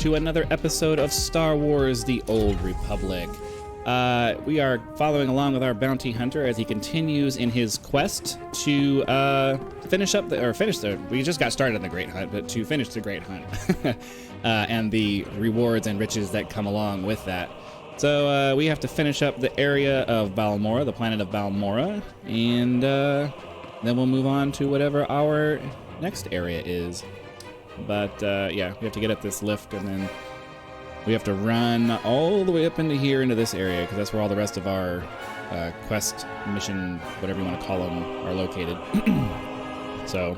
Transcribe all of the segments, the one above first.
to another episode of Star Wars: The Old Republic. We are following along with our bounty hunter as he continues in his quest to we just got started on the Great Hunt, but to finish the Great Hunt and the rewards and riches that come along with that. So we have to finish up the area of Balmorra, the planet of Balmorra, and then we'll move on to whatever our next area is. But yeah, we have to get up this lift, and then we have to run all the way up into here, into this area, because that's where all the rest of our quest, mission, whatever you want to call them, are located. So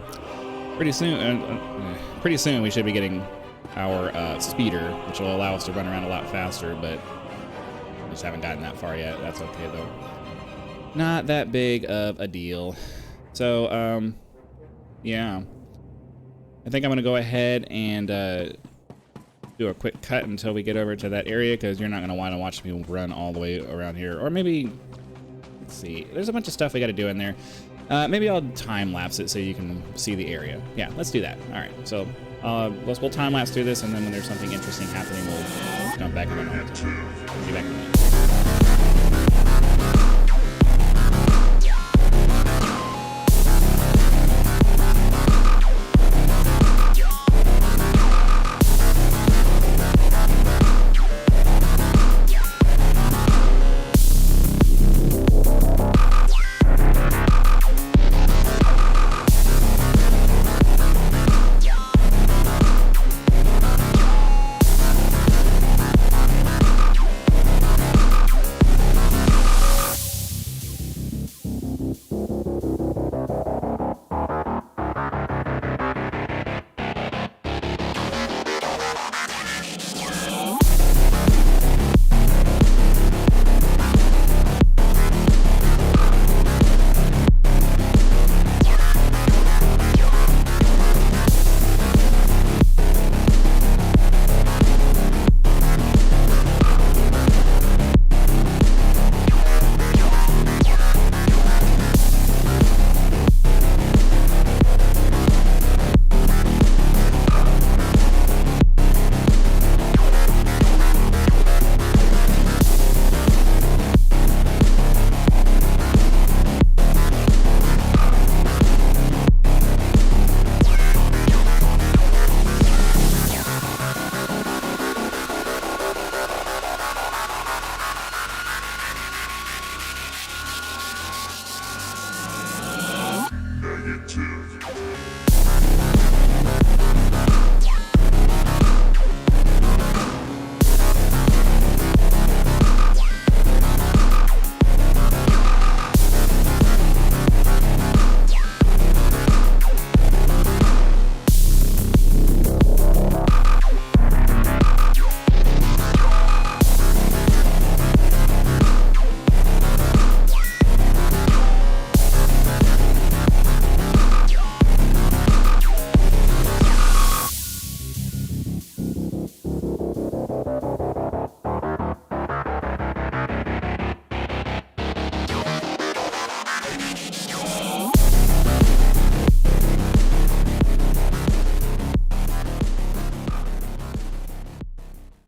pretty soon we should be getting our speeder, which will allow us to run around a lot faster, but we just haven't gotten that far yet. That's okay, though. Not that big of a deal. So, yeah. I think I'm going to go ahead and do a quick cut until we get over to that area, because you're not going to want to watch me run all the way around here. Or maybe, let's see, there's a bunch of stuff we got to do in there. Maybe I'll time lapse it so you can see the area. Yeah, let's do that. All right, so we'll time lapse through this, and then when there's something interesting happening, we'll jump back and run all the time. Be back in a minute.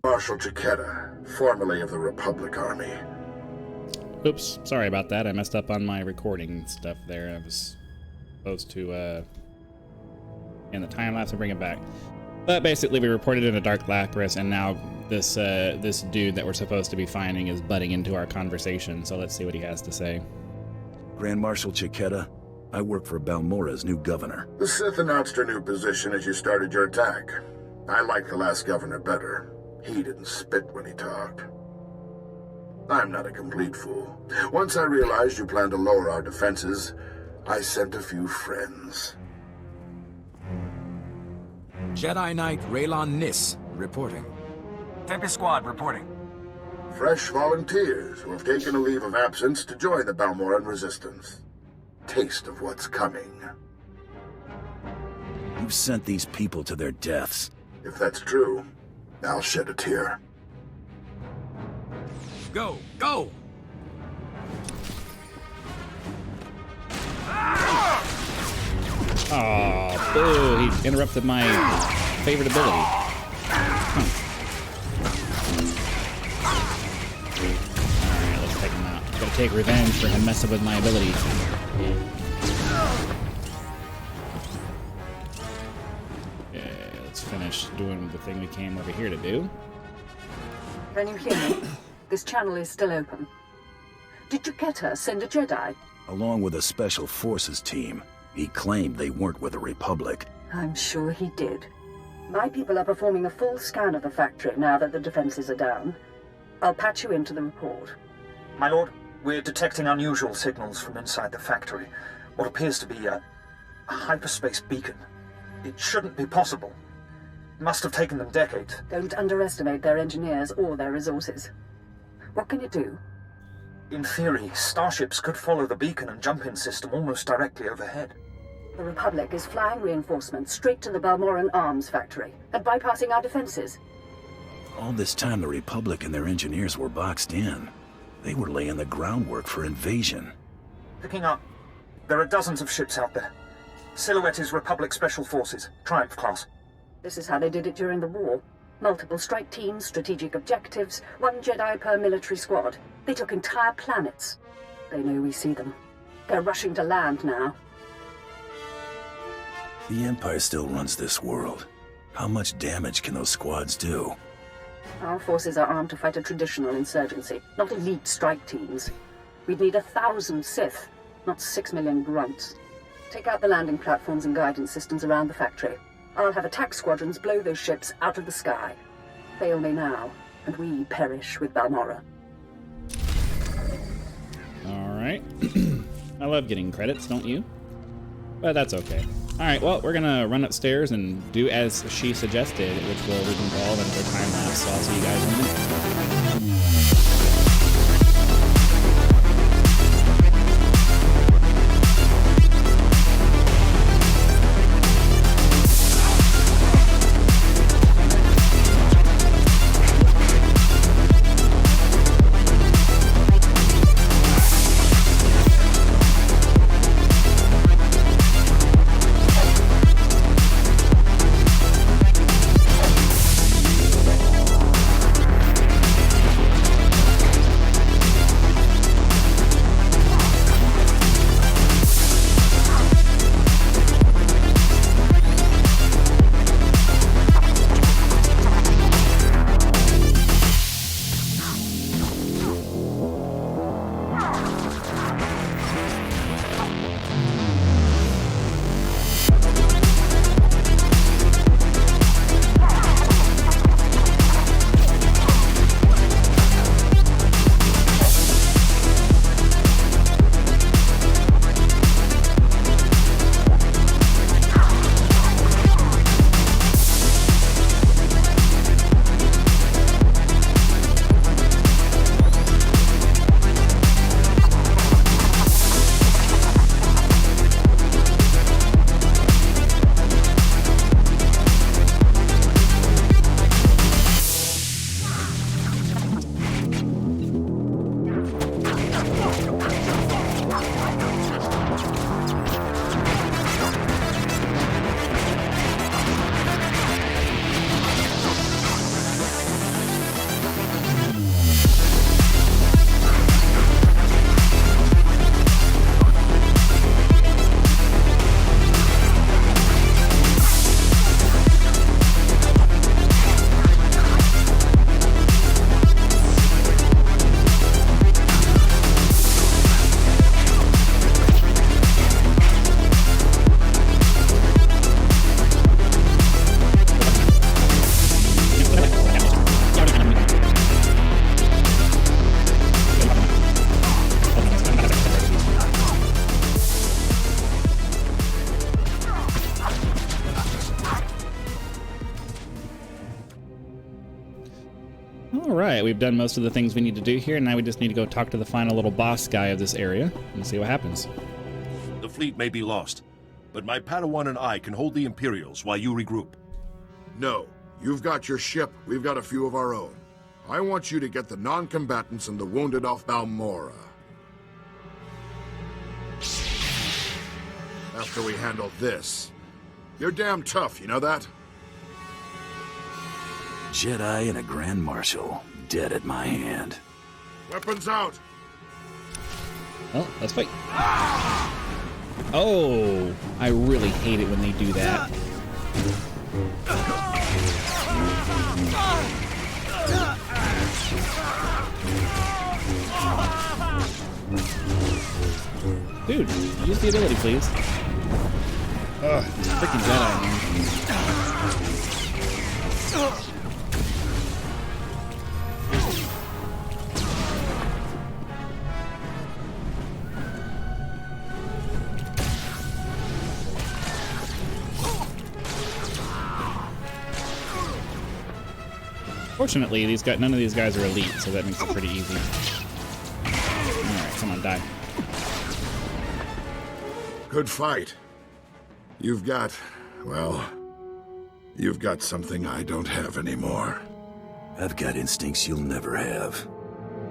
Marshal Chiquetta, formerly of the Republic Army. Oops, sorry about that. I messed up on my recording stuff there. I was supposed to, in the time lapse and bring it back. But basically, we reported in a Dark Lapras, and now this this dude that we're supposed to be finding is butting into our conversation. So let's see what he has to say. Grand Marshal Chiquetta, I work for Balmorra's new governor. The Sith announced her new position as you started your attack. I liked the last governor better. He didn't spit when he talked. I'm not a complete fool. Once I realized you planned to lower our defenses, I sent a few friends. Jedi Knight Raylon Nis, reporting. Tempest Squad, reporting. Fresh volunteers who have taken a leave of absence to join the Balmorran resistance. Taste of what's coming. You've sent these people to their deaths. If that's true, I'll shed a tear. Go, go! Oh, boo, he interrupted my favorite ability. Huh. take revenge for him messing with my abilities. Okay, let's finish doing the thing we came over here to do. Can you hear me? This channel is still open. Did Chiketa send a Jedi? Along with a special forces team. He claimed they weren't with the Republic. I'm sure he did. My people are performing a full scan of the factory now that the defenses are down. I'll patch you into the report. My lord, we're detecting unusual signals from inside the factory. What appears to be a hyperspace beacon. It shouldn't be possible. It must have taken them decades. Don't underestimate their engineers or their resources. What can you do? In theory, starships could follow the beacon and jump-in system almost directly overhead. The Republic is flying reinforcements straight to the Balmorran arms factory and bypassing our defenses. All this time the Republic and their engineers were boxed in. They were laying the groundwork for invasion. Picking up. There are dozens of ships out there. Silhouette is Republic Special Forces, Triumph class. This is how they did it during the war. Multiple strike teams, strategic objectives, 1 Jedi per military squad. They took entire planets. They know we see them. They're rushing to land now. The Empire still runs this world. How much damage can those squads do? Our forces are armed to fight a traditional insurgency, not elite strike teams. We'd need 1,000 Sith, not 6 million grunts. Take out the landing platforms and guidance systems around the factory. I'll have attack squadrons blow those ships out of the sky. Fail me now, and we perish with Balmorra. Alright. I love getting credits, don't you? But that's okay. Alright, well, we're gonna run upstairs and do as she suggested, which will involve another time lapse, so I'll see you guys in a minute. Alright, we've done most of the things we need to do here, and now we just need to go talk to the final little boss guy of this area and see what happens. The fleet may be lost, but my Padawan and I can hold the Imperials while you regroup. No, you've got your ship, we've got a few of our own. I want you to get the non-combatants and the wounded off Balmorra. After we handle this. You're damn tough, you know that? Jedi and a Grand Marshal, dead at my hand. Weapons out! Well, let's fight. Oh, I really hate it when they do that. Dude, use the ability, please. Ugh, freaking Jedi, man. Fortunately, none of these guys are elite, so that makes it pretty easy. Alright, come on, die. Good fight. You've got something I don't have anymore. I've got instincts you'll never have.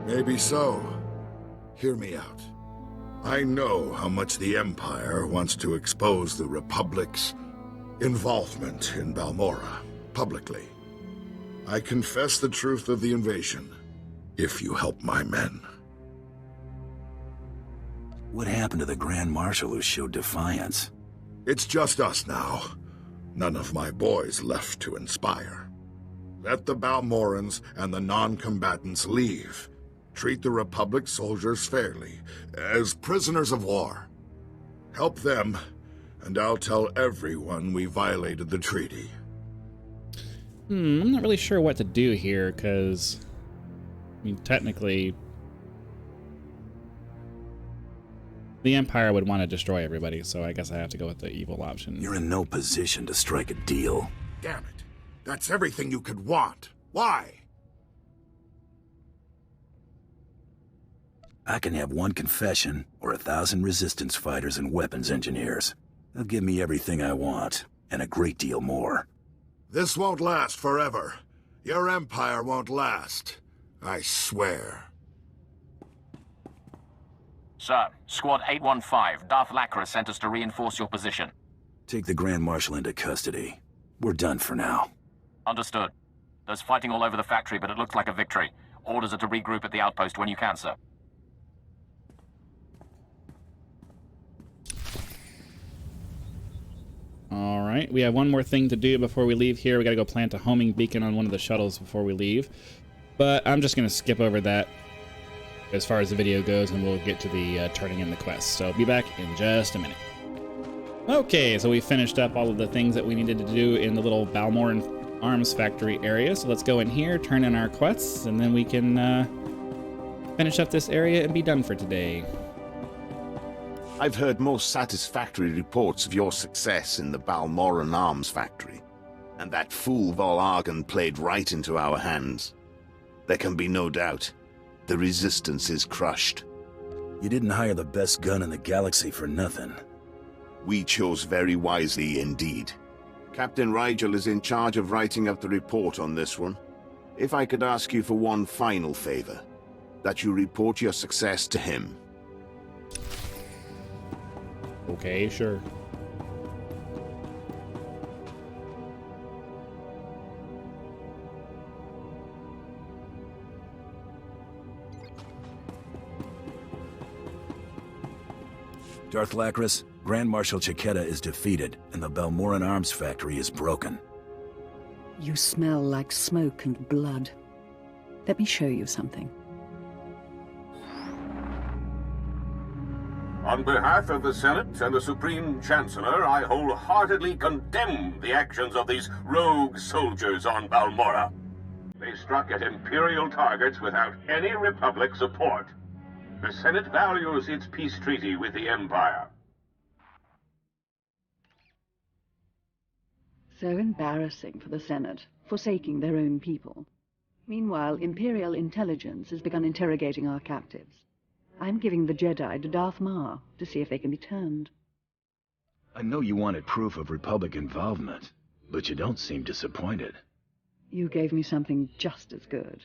Maybe so. Hear me out. I know how much the Empire wants to expose the Republic's involvement in Balmorra publicly. I confess the truth of the invasion, if you help my men. What happened to the Grand Marshal who showed defiance? It's just us now. None of my boys left to inspire. Let the Balmorrans and the non-combatants leave. Treat the Republic soldiers fairly, as prisoners of war. Help them, and I'll tell everyone we violated the treaty. I'm not really sure what to do here, because, I mean, technically, the Empire would want to destroy everybody, so I guess I have to go with the evil option. You're in no position to strike a deal. Damn it. That's everything you could want. Why? I can have one confession, or 1,000 resistance fighters and weapons engineers. They'll give me everything I want, and a great deal more. This won't last forever. Your Empire won't last. I swear. Sir, Squad 815, Darth Lacra sent us to reinforce your position. Take the Grand Marshal into custody. We're done for now. Understood. There's fighting all over the factory, but it looks like a victory. Orders are to regroup at the outpost when you can, sir. Alright, we have one more thing to do before we leave here. We gotta go plant a homing beacon on one of the shuttles before we leave. But I'm just gonna skip over that as far as the video goes, and we'll get to the turning in the quest. So I'll be back in just a minute. Okay, so we finished up all of the things that we needed to do in the little Balmorra Arms Factory area. So let's go in here, turn in our quests, and then we can finish up this area and be done for today. I've heard most satisfactory reports of your success in the Balmorran Arms Factory, and that fool Vol Argon played right into our hands. There can be no doubt. The Resistance is crushed. You didn't hire the best gun in the galaxy for nothing. We chose very wisely indeed. Captain Rigel is in charge of writing up the report on this one. If I could ask you for one final favor, that you report your success to him. Okay, sure. Darth Lacris, Grand Marshal Chiquetta is defeated, and the Balmorran Arms Factory is broken. You smell like smoke and blood. Let me show you something. On behalf of the Senate and the Supreme Chancellor, I wholeheartedly condemn the actions of these rogue soldiers on Balmorra. They struck at Imperial targets without any Republic support. The Senate values its peace treaty with the Empire. So embarrassing for the Senate, forsaking their own people. Meanwhile, Imperial intelligence has begun interrogating our captives. I'm giving the Jedi to Darth Maul to see if they can be turned. I know you wanted proof of Republic involvement, but you don't seem disappointed. You gave me something just as good.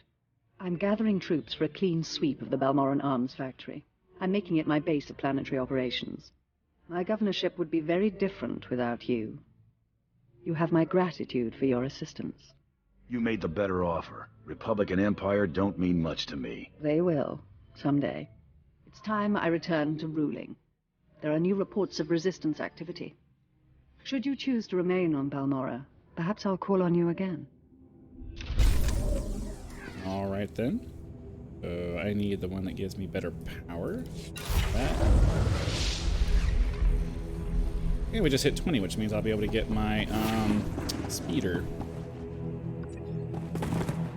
I'm gathering troops for a clean sweep of the Balmorran Arms Factory. I'm making it my base of planetary operations. My governorship would be very different without you. You have my gratitude for your assistance. You made the better offer. Republic and Empire don't mean much to me. They will, someday. It's It's time I return to ruling. There are new reports of resistance activity. Should you choose to remain on Balmorra, perhaps I'll call on you again. All right then. I need the one that gives me better power. That. Okay, we just hit 20, which means I'll be able to get my speeder.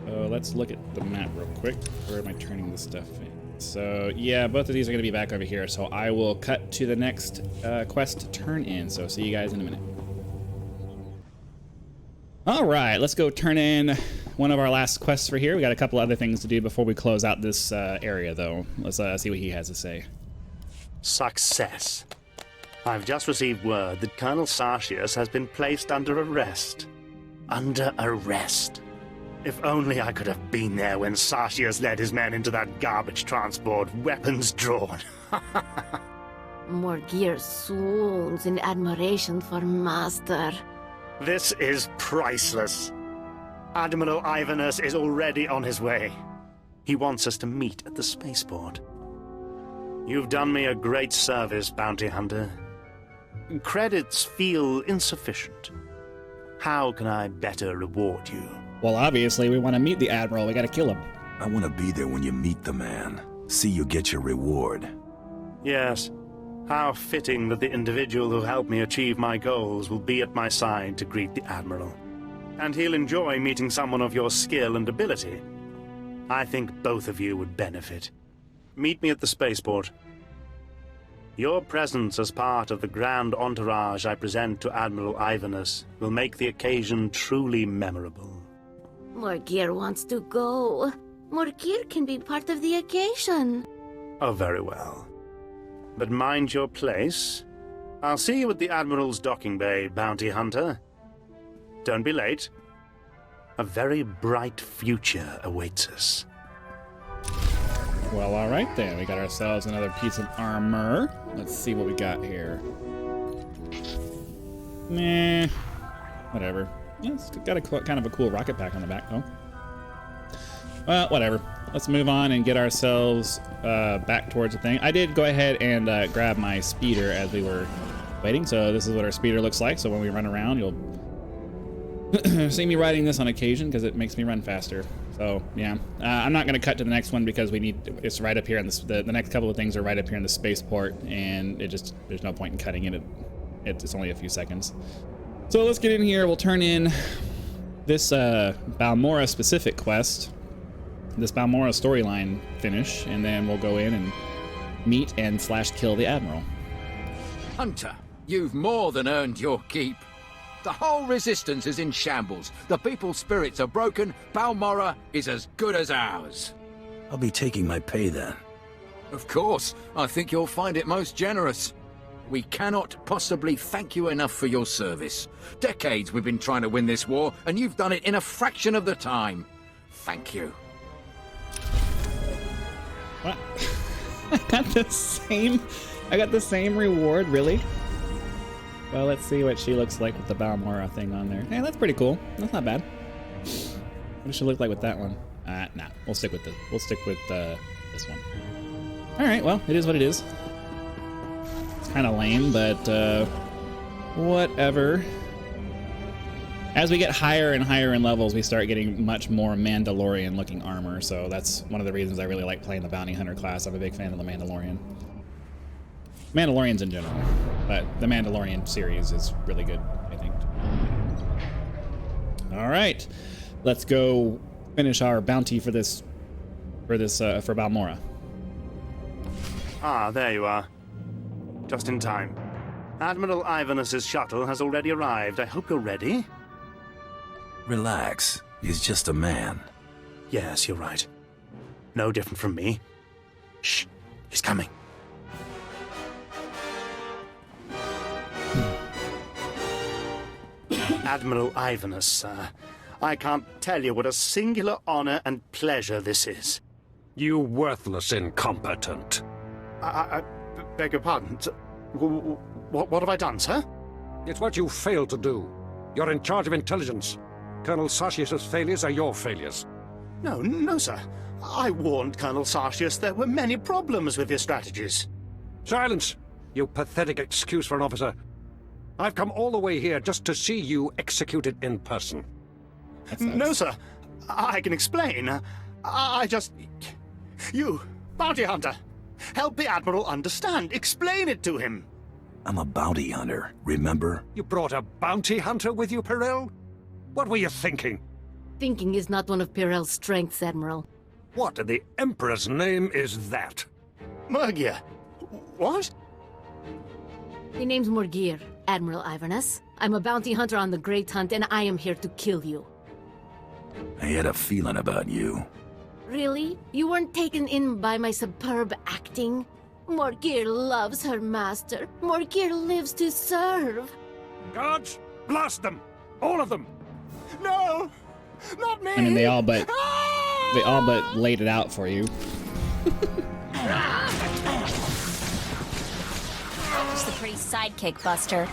Let's look at the map real quick. Where am I turning this stuff in? So yeah, both of these are going to be back over here. So I will cut to the next quest to turn in. So see you guys in a minute. All right, let's go turn in one of our last quests for here. We got a couple other things to do before we close out this area, though. Let's see what he has to say. Success. I've just received word that Colonel Sartius has been placed under arrest. Under arrest. If only I could have been there when Sartius led his men into that garbage transport, weapons drawn. Morgir swoons in admiration for Master. This is priceless. Admiral Ivanus is already on his way. He wants us to meet at the spaceport. You've done me a great service, Bounty Hunter. Credits feel insufficient. How can I better reward you? Well, obviously, we want to meet the Admiral. We got to kill him. I want to be there when you meet the man. See you get your reward. Yes. How fitting that the individual who helped me achieve my goals will be at my side to greet the Admiral. And he'll enjoy meeting someone of your skill and ability. I think both of you would benefit. Meet me at the spaceport. Your presence as part of the grand entourage I present to Admiral Ivanus will make the occasion truly memorable. Morgir wants to go. Morgir can be part of the occasion. Oh, very well. But mind your place. I'll see you at the Admiral's docking bay, Bounty Hunter. Don't be late. A very bright future awaits us. Well, all right then. We got ourselves another piece of armor. Let's see what we got here. Nah, whatever. Yeah, it's got a kind of a cool rocket pack on the back, though. Well, whatever. Let's move on and get ourselves back towards the thing. I did go ahead and grab my speeder as we were waiting, so this is what our speeder looks like. So when we run around, you'll see me riding this on occasion because it makes me run faster. So yeah, I'm not going to cut to the next one because it's right up here, and the next couple of things are right up here in the spaceport, and there's no point in cutting it. It's only a few seconds. So let's get in here. We'll turn in this Balmorra specific quest, this Balmorra storyline finish, and then we'll go in and meet and / kill the Admiral. Hunter, you've more than earned your keep. The whole resistance is in shambles. The people's spirits are broken. Balmorra is as good as ours. I'll be taking my pay then. Of course. I think you'll find it most generous. We cannot possibly thank you enough for your service. Decades we've been trying to win this war, and you've done it in a fraction of the time. Thank you. What? I got the same reward, really? Well, let's see what she looks like with the Balmorra thing on there. Hey, that's pretty cool. That's not bad. What does she look like with that one? Nah, we'll stick with this. We'll stick with this one. All right, well, it is what it is. It's kind of lame, but whatever. As we get higher and higher in levels, we start getting much more Mandalorian-looking armor, so that's one of the reasons I really like playing the Bounty Hunter class. I'm a big fan of the Mandalorian. Mandalorians in general, but the Mandalorian series is really good, I think. All right, let's go finish our bounty for Balmorra. Ah, there you are. Just in time. Admiral Ivanus's shuttle has already arrived. I hope you're ready. Relax. He's just a man. Yes, you're right. No different from me. Shh, he's coming. Admiral Ivanus, sir. I can't tell you what a singular honor and pleasure this is. You worthless incompetent. I beg your pardon. What have I done, sir? It's what you failed to do. You're in charge of intelligence. Colonel Sartius' failures are your failures. No, sir. I warned Colonel Sartius there were many problems with your strategies. Silence! You pathetic excuse for an officer. I've come all the way here just to see you executed in person. No, sir. I can explain. I just... You, bounty hunter, help the Admiral understand. Explain it to him. I'm a bounty hunter, remember? You brought a bounty hunter with you, Pirel? What were you thinking? Thinking is not one of Pirel's strengths, Admiral. What in the Emperor's name is that? Murgia. What? My name's Morgir, Admiral Iverness. I'm a bounty hunter on the Great Hunt, and I am here to kill you. I had a feeling about you. Really? You weren't taken in by my superb acting? Morgir loves her master. Morgir lives to serve. Guards, blast them! All of them! No! Not me! I mean, they all but laid it out for you. Just a pretty sidekick, Buster.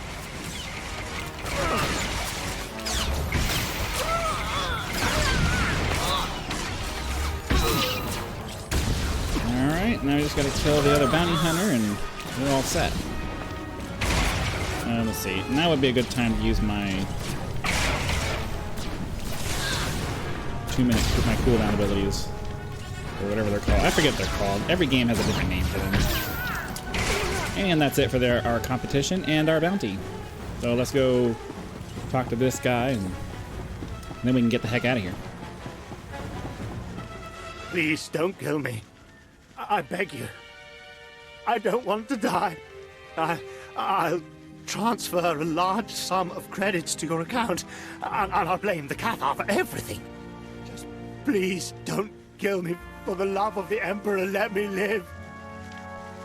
Alright, now we just gotta kill the other bounty hunter and we're all set. Let's see. Now would be a good time to use my 2 minutes with my cooldown abilities. Or whatever they're called. I forget what they're called. Every game has a different name for them. And that's it for our competition and our bounty. So let's go talk to this guy and then we can get the heck out of here. Please don't kill me. I beg you. I don't want to die. I'll transfer a large sum of credits to your account, and I'll blame the Cathar for everything. Just please don't kill me. For the love of the Emperor, let me live.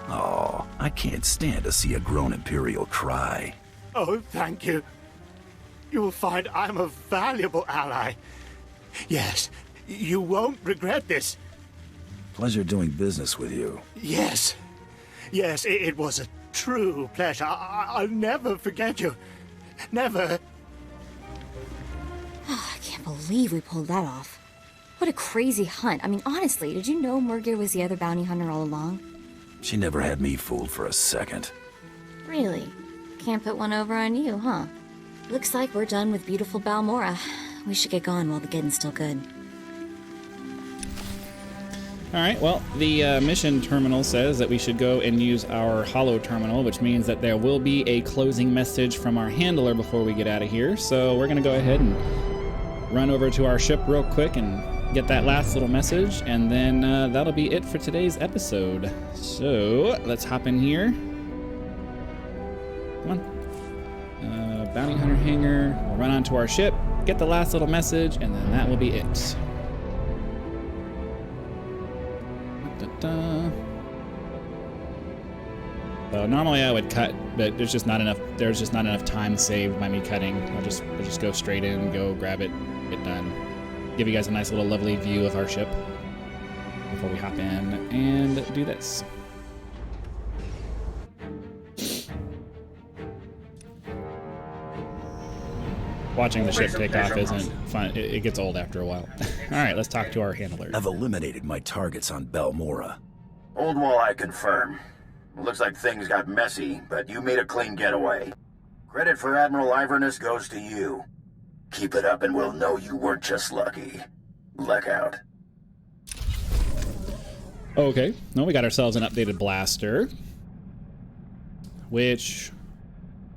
Oh, I can't stand to see a grown Imperial cry. Oh, thank you. You will find I'm a valuable ally. Yes, you won't regret this. Pleasure doing business with you. Yes. Yes, it was a true pleasure. I'll never forget you. Never. I can't believe we pulled that off. What a crazy hunt. I mean, honestly, did you know Morgir was the other bounty hunter all along? She never had me fooled for a second. Really? Can't put one over on you, huh? Looks like we're done with beautiful Balmorra. We should get going while the getting's still good. Alright, well, the mission terminal says that we should go and use our holo terminal, which means that there will be a closing message from our handler before we get out of here. So we're going to go ahead and run over to our ship real quick and get that last little message, and then that'll be it for today's episode. So let's hop in here. Come on. Bounty Hunter hangar. We'll run onto our ship, get the last little message, and then that will be it. So normally I would cut, but there's just not enough time saved by me cutting. I'll just go straight in, go grab it, get done. Give you guys a nice little lovely view of our ship before we hop in and do this. Watching the ship take off isn't fun. It gets old after a while. All right, let's talk to our handler. I've eliminated my targets on Balmorra. Old Walleye confirm. Looks like things got messy, but you made a clean getaway. Credit for Admiral Iverness goes to you. Keep it up and we'll know you weren't just lucky. Luck out. Okay, well, we got ourselves an updated blaster. Which,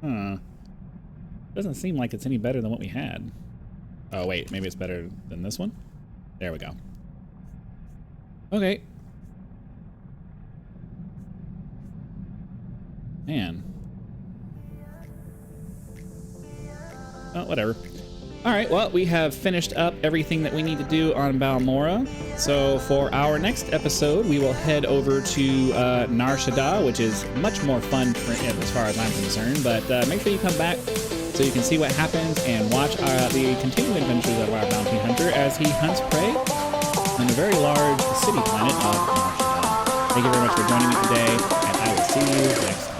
doesn't seem like it's any better than what we had. Oh wait, maybe it's better than this one? There we go. Okay. Man. Oh, whatever. Alright, well, we have finished up everything that we need to do on Balmorra. So for our next episode, we will head over to Nar Shaddaa, which is much more fun as far as I'm concerned. But make sure you come back so you can see what happens and watch the continuing adventures of our bounty hunter as he hunts prey on the very large city planet of Nar Shaddaa. Thank you very much for joining me today, and I will see you next time.